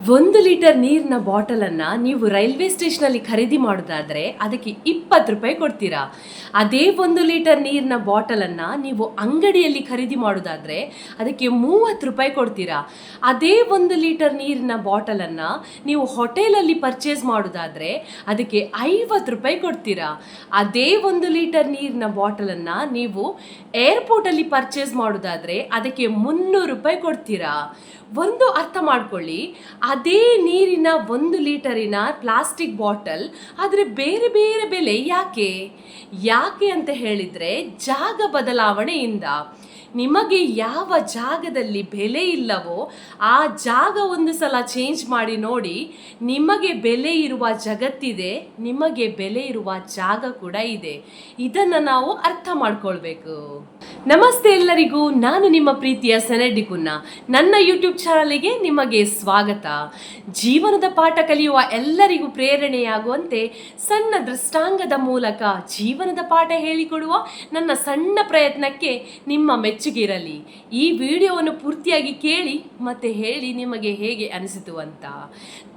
1 litre ನೀರಿನ ಬಾಟಲನ್ನು ನೀವು railway ಸ್ಟೇಷನಲ್ಲಿ ಖರೀದಿ ಮಾಡೋದಾದರೆ ಅದಕ್ಕೆ 20 ರೂಪಾಯಿ ಕೊಡ್ತೀರಾ. ಅದೇ 1 ಲೀಟರ್ ನೀರಿನ ಬಾಟಲನ್ನು ನೀವು ಅಂಗಡಿಯಲ್ಲಿ ಖರೀದಿ ಮಾಡೋದಾದರೆ ಅದಕ್ಕೆ 30 ರೂಪಾಯಿ ಕೊಡ್ತೀರಾ. ಅದೇ 1 ಲೀಟರ್ ನೀರಿನ ಬಾಟಲನ್ನು ನೀವು ಹೋಟೆಲಲ್ಲಿ ಪರ್ಚೇಸ್ ಮಾಡೋದಾದರೆ ಅದಕ್ಕೆ 50 ರೂಪಾಯಿ ಕೊಡ್ತೀರಾ. ಅದೇ 1 ಲೀಟರ್ ನೀರಿನ ಬಾಟಲನ್ನು ನೀವು ಏರ್ಪೋರ್ಟಲ್ಲಿ ಪರ್ಚೇಸ್ ಮಾಡೋದಾದರೆ ಅದಕ್ಕೆ 300 ರೂಪಾಯಿ ಕೊಡ್ತೀರಾ. ಒಂದು ಅರ್ಥ ಮಾಡ್ಕೊಳ್ಳಿ, ಅದೇ ನೀರಿನ 1 ಲೀಟರಿನ ಪ್ಲಾಸ್ಟಿಕ್ ಬಾಟಲ್ ಆದರೆ ಬೇರೆ ಬೇರೆ ಬೆಲೆ ಯಾಕೆ ಅಂತ ಹೇಳಿದರೆ ಜಾಗ ಬದಲಾವಣೆಯಿಂದ. ನಿಮಗೆ ಯಾವ ಜಾಗದಲ್ಲಿ ಬೆಲೆ ಇಲ್ಲವೋ ಆ ಜಾಗ ಒಂದು ಸಲ ಚೇಂಜ್ ಮಾಡಿ ನೋಡಿ, ನಿಮಗೆ ಬೆಲೆ ಇರುವ ಜಗತ್ತಿದೆ, ನಿಮಗೆ ಬೆಲೆ ಇರುವ ಜಾಗ ಕೂಡ ಇದೆ. ಇದನ್ನು ನಾವು ಅರ್ಥ ಮಾಡ್ಕೊಳ್ಬೇಕು. ನಮಸ್ತೆ ಎಲ್ಲರಿಗೂ, ನಾನು ನಿಮ್ಮ ಪ್ರೀತಿಯ ಸೆನೆಡ್ಡಿ ಕುನ್ನ. ನನ್ನ ಯೂಟ್ಯೂಬ್ ಚಾನಲಿಗೆ ನಿಮಗೆ ಸ್ವಾಗತ. ಜೀವನದ ಪಾಠ ಕಲಿಯುವ ಎಲ್ಲರಿಗೂ ಪ್ರೇರಣೆಯಾಗುವಂತೆ ಸಣ್ಣ ದೃಷ್ಟಾಂಗದ ಮೂಲಕ ಜೀವನದ ಪಾಠ ಹೇಳಿಕೊಡುವ ನನ್ನ ಸಣ್ಣ ಪ್ರಯತ್ನಕ್ಕೆ ನಿಮ್ಮ ಮೆಚ್ಚುಗೆ ಇರಲಿ. ಈ ವಿಡಿಯೋವನ್ನು ಪೂರ್ತಿಯಾಗಿ ಕೇಳಿ ಮತ್ತೆ ಹೇಳಿ ನಿಮಗೆ ಹೇಗೆ ಅನಿಸಿತು ಅಂತ.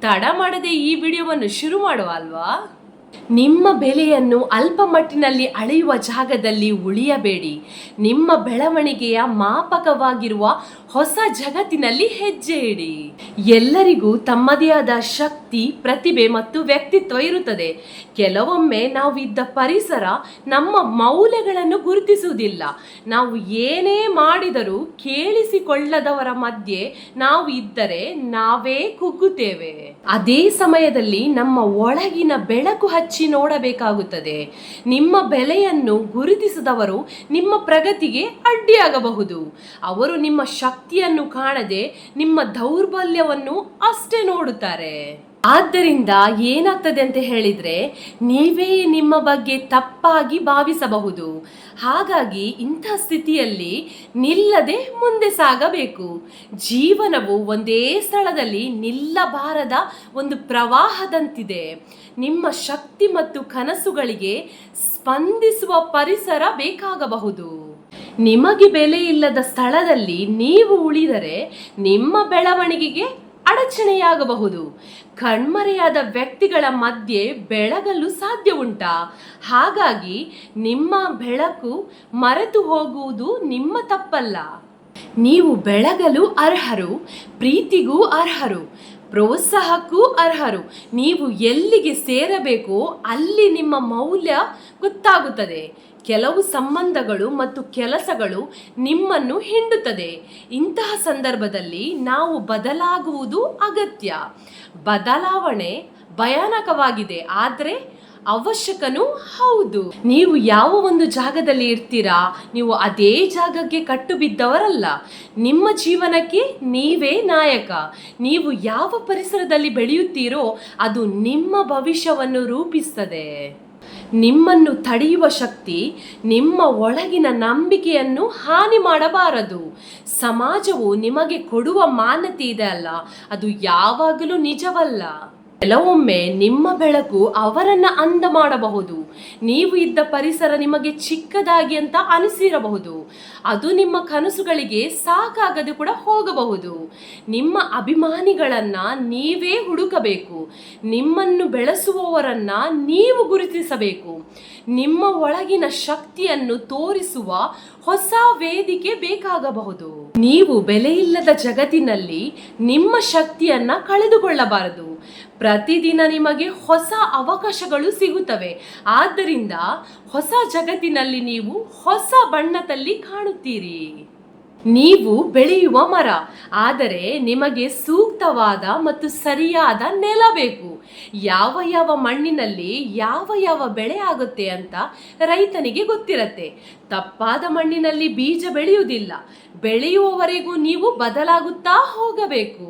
ತಡ ಮಾಡದೆ ಈ ವಿಡಿಯೋವನ್ನು ಶುರು ಮಾಡುವ ಅಲ್ವಾ? ನಿಮ್ಮ ಬೆಲೆಯನ್ನು ಅಲ್ಪ ಮಟ್ಟಿನಲ್ಲಿ ಅಳೆಯುವ ಜಾಗದಲ್ಲಿ ಉಳಿಯಬೇಡಿ. ನಿಮ್ಮ ಬೆಳವಣಿಗೆಯ ಮಾಪಕವಾಗಿರುವ ಹೊಸ ಜಗತ್ತಿನಲ್ಲಿ ಹೆಜ್ಜೆ ಇಡಿ. ಎಲ್ಲರಿಗೂ ತಮ್ಮದೇ ಆದ ಶಕ್ತಿ, ಪ್ರತಿಭೆ ಮತ್ತು ವ್ಯಕ್ತಿತ್ವ ಇರುತ್ತದೆ. ಕೆಲವೊಮ್ಮೆ ನಾವು ಇದ್ದ ಪರಿಸರ ನಮ್ಮ ಮೌಲ್ಯಗಳನ್ನು ಗುರುತಿಸುವುದಿಲ್ಲ. ನಾವು ಏನೇ ಮಾಡಿದರೂ ಕೇಳಿಸಿಕೊಳ್ಳದವರ ಮಧ್ಯೆ ನಾವು ಇದ್ದರೆ ನಾವೇ ಕುಗ್ಗುತ್ತೇವೆ. ಅದೇ ಸಮಯದಲ್ಲಿ ನಮ್ಮ ಒಳಗಿನ ಬೆಳಕು ಹಚ್ಚಿ ನೋಡಬೇಕಾಗುತ್ತದೆ. ನಿಮ್ಮ ಬೆಲೆಯನ್ನು ಗುರುತಿಸದವರು ನಿಮ್ಮ ಪ್ರಗತಿಗೆ ಅಡ್ಡಿಯಾಗಬಹುದು. ಅವರು ನಿಮ್ಮ ಶಕ್ತಿಯನ್ನು ಕಾಣದೆ ನಿಮ್ಮ ದೌರ್ಬಲ್ಯವನ್ನು ಅಷ್ಟೇ ನೋಡುತ್ತಾರೆ. ಆದ್ದರಿಂದ ಏನಾಗ್ತದೆ ಅಂತ ಹೇಳಿದರೆ, ನೀವೇ ನಿಮ್ಮ ಬಗ್ಗೆ ತಪ್ಪಾಗಿ ಭಾವಿಸಬಹುದು. ಹಾಗಾಗಿ ಇಂಥ ಸ್ಥಿತಿಯಲ್ಲಿ ನಿಲ್ಲದೆ ಮುಂದೆ ಸಾಗಬೇಕು. ಜೀವನವು ಒಂದೇ ಸ್ಥಳದಲ್ಲಿ ನಿಲ್ಲಬಾರದ ಒಂದು ಪ್ರವಾಹದಂತಿದೆ. ನಿಮ್ಮ ಶಕ್ತಿ ಮತ್ತು ಕನಸುಗಳಿಗೆ ಸ್ಪಂದಿಸುವ ಪರಿಸರ ಬೇಕಾಗಬಹುದು. ನಿಮಗೆ ಬೆಲೆ ಇಲ್ಲದ ಸ್ಥಳದಲ್ಲಿ ನೀವು ಉಳಿದರೆ ನಿಮ್ಮ ಬೆಳವಣಿಗೆಗೆ ಅಡಚಣೆಯಾಗಬಹುದು. ಕಣ್ಮರೆಯಾದ ವ್ಯಕ್ತಿಗಳ ಮಧ್ಯೆ ಬೆಳಗಲು ಸಾಧ್ಯ ಉಂಟಾ? ಹಾಗಾಗಿ ನಿಮ್ಮ ಬೆಳಕು ಮರೆತು ಹೋಗುವುದು ನಿಮ್ಮ ತಪ್ಪಲ್ಲ. ನೀವು ಬೆಳಗಲು ಅರ್ಹರು, ಪ್ರೀತಿಗೂ ಅರ್ಹರು, ಪ್ರೋತ್ಸಾಹಕ್ಕೂ ಅರ್ಹರು. ನೀವು ಎಲ್ಲಿಗೆ ಸೇರಬೇಕೋ ಅಲ್ಲಿ ನಿಮ್ಮ ಮೌಲ್ಯ ಗೊತ್ತಾಗುತ್ತದೆ. ಕೆಲವು ಸಂಬಂಧಗಳು ಮತ್ತು ಕೆಲಸಗಳು ನಿಮ್ಮನ್ನು ಹಿಂಡುತ್ತದೆ. ಇಂತಹ ಸಂದರ್ಭದಲ್ಲಿ ನಾವು ಬದಲಾಗುವುದು ಅಗತ್ಯ. ಬದಲಾವಣೆ ಭಯಾನಕವಾಗಿದೆ, ಆದರೆ ಅವಶ್ಯಕನೂ ಹೌದು. ನೀವು ಯಾವ ಒಂದು ಜಾಗದಲ್ಲಿ ಇರ್ತೀರಾ, ನೀವು ಅದೇ ಜಾಗಕ್ಕೆ ಕಟ್ಟು ಬಿದ್ದವರಲ್ಲ. ನಿಮ್ಮ ಜೀವನಕ್ಕೆ ನೀವೇ ನಾಯಕ. ನೀವು ಯಾವ ಪರಿಸರದಲ್ಲಿ ಬೆಳೆಯುತ್ತೀರೋ ಅದು ನಿಮ್ಮ ಭವಿಷ್ಯವನ್ನು ರೂಪಿಸುತ್ತದೆ. ನಿಮ್ಮನ್ನು ತಡೆಯುವ ಶಕ್ತಿ ನಿಮ್ಮ ಒಳಗಿನ ನಂಬಿಕೆಯನ್ನು ಹಾನಿ ಮಾಡಬಾರದು. ಸಮಾಜವು ನಿಮಗೆ ಕೊಡುವ ಮಾನ್ಯತೆ ಇದೆ ಅಲ್ಲ, ಅದು ಯಾವಾಗಲೂ ನಿಜವಲ್ಲ. ಕೆಲವೊಮ್ಮೆ ನಿಮ್ಮ ಬೆಳಕು ಅವರನ್ನು ಅಂದ ಮಾಡಬಹುದು. ನೀವು ಇದ್ದ ಪರಿಸರ ನಿಮಗೆ ಚಿಕ್ಕದಾಗಿ ಅಂತ ಅನಿಸಿರಬಹುದು. ಅದು ನಿಮ್ಮ ಕನಸುಗಳಿಗೆ ಸಾಕಾಗದೆ ಕೂಡ ಹೋಗಬಹುದು. ನಿಮ್ಮ ಅಭಿಮಾನಿಗಳನ್ನು ನೀವೇ ಹುಡುಕಬೇಕು. ನಿಮ್ಮನ್ನು ಬೆಳೆಸುವವರನ್ನು ನೀವು ಗುರುತಿಸಬೇಕು. ನಿಮ್ಮ ಒಳಗಿನ ಶಕ್ತಿಯನ್ನು ತೋರಿಸುವ ಹೊಸ ವೇದಿಕೆ ಬೇಕಾಗಬಹುದು. ನೀವು ಬೆಲೆಯಿಲ್ಲದ ಜಗತ್ತಿನಲ್ಲಿ ನಿಮ್ಮ ಶಕ್ತಿಯನ್ನ ಕಳೆದುಕೊಳ್ಳಬಾರದು. ಪ್ರತಿದಿನ ನಿಮಗೆ ಹೊಸ ಅವಕಾಶಗಳು ಸಿಗುತ್ತವೆ. ಆದ್ದರಿಂದ ಹೊಸ ಜಗತ್ತಿನಲ್ಲಿ ನೀವು ಹೊಸ ಬಣ್ಣದಲ್ಲಿ ಕಾಣುತ್ತೀರಿ. ನೀವು ಬೆಳೆಯುವ ಮರ, ಆದರೆ ನಿಮಗೆ ಸೂಕ್ತವಾದ ಮತ್ತು ಸರಿಯಾದ ನೆಲ ಬೇಕು. ಯಾವ ಮಣ್ಣಿನಲ್ಲಿ ಯಾವ ಬೆಳೆ ಆಗುತ್ತೆ ಅಂತ ರೈತನಿಗೆ ಗೊತ್ತಿರತ್ತೆ. ತಪ್ಪಾದ ಮಣ್ಣಿನಲ್ಲಿ ಬೀಜ ಬೆಳೆಯುವುದಿಲ್ಲ. ಬೆಳೆಯುವವರೆಗೂ ನೀವು ಬದಲಾಗುತ್ತಾ ಹೋಗಬೇಕು.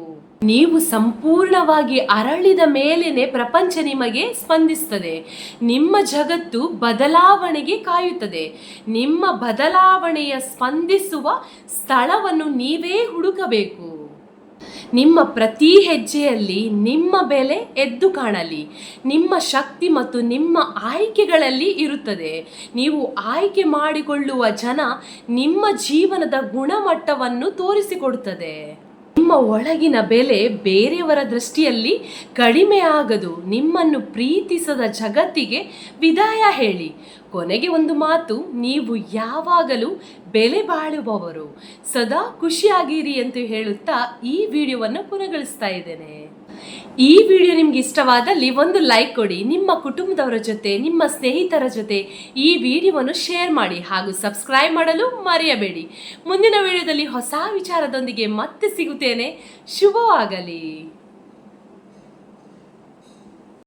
ನೀವು ಸಂಪೂರ್ಣವಾಗಿ ಅರಳಿದ ಮೇಲೇನೆ ಪ್ರಪಂಚ ನಿಮಗೆ ಸ್ಪಂದಿಸುತ್ತದೆ. ನಿಮ್ಮ ಜಗತ್ತು ಬದಲಾವಣೆಗೆ ಕಾಯುತ್ತದೆ. ನಿಮ್ಮ ಬದಲಾವಣೆಯ ಸ್ಪಂದಿಸುವ ಸ್ಥಳವನ್ನು ನೀವೇ ಹುಡುಕಬೇಕು. ನಿಮ್ಮ ಪ್ರತಿ ಹೆಜ್ಜೆಯಲ್ಲಿ ನಿಮ್ಮ ಬೆಲೆ ಎದ್ದು ಕಾಣಲಿ. ನಿಮ್ಮ ಶಕ್ತಿ ಮತ್ತು ನಿಮ್ಮ ಆಯ್ಕೆಗಳಲ್ಲಿ ಇರುತ್ತದೆ. ನೀವು ಆಯ್ಕೆ ಮಾಡಿಕೊಳ್ಳುವ ಜನ ನಿಮ್ಮ ಜೀವನದ ಗುಣಮಟ್ಟವನ್ನು ತೋರಿಸಿಕೊಡುತ್ತದೆ. ನಿಮ್ಮ ಒಳಗಿನ ಬೆಲೆ ಬೇರೆಯವರ ದೃಷ್ಟಿಯಲ್ಲಿ ಕಡಿಮೆ ಆಗದು. ನಿಮ್ಮನ್ನು ಪ್ರೀತಿಸದ ಜಗತ್ತಿಗೆ ವಿದಾಯ ಹೇಳಿ. ಕೊನೆಗೆ ಒಂದು ಮಾತು, ನೀವು ಯಾವಾಗಲೂ ಬೆಲೆ ಬಾಳುವವರು. ಸದಾ ಖುಷಿಯಾಗಿರಿ ಅಂತ ಹೇಳುತ್ತಾ ಈ ವಿಡಿಯೋವನ್ನು ಕೊನೆಗೊಳಿಸ್ತಾ ಇದ್ದೇನೆ. ಈ ವಿಡಿಯೋ ನಿಮ್ಗೆ ಇಷ್ಟವಾದಲ್ಲಿ ಒಂದು ಲೈಕ್ ಕೊಡಿ. ನಿಮ್ಮ ಕುಟುಂಬದವರ ಜೊತೆ, ನಿಮ್ಮ ಸ್ನೇಹಿತರ ಜೊತೆ ಈ ವಿಡಿಯೋವನ್ನು ಶೇರ್ ಮಾಡಿ ಹಾಗೂ ಸಬ್ಸ್ಕ್ರೈಬ್ ಮಾಡಲು ಮರೆಯಬೇಡಿ. ಮುಂದಿನ ವಿಡಿಯೋದಲ್ಲಿ ಹೊಸ ವಿಚಾರದೊಂದಿಗೆ ಮತ್ತೆ ಸಿಗುತ್ತೇನೆ. ಶುಭವಾಗಲಿ.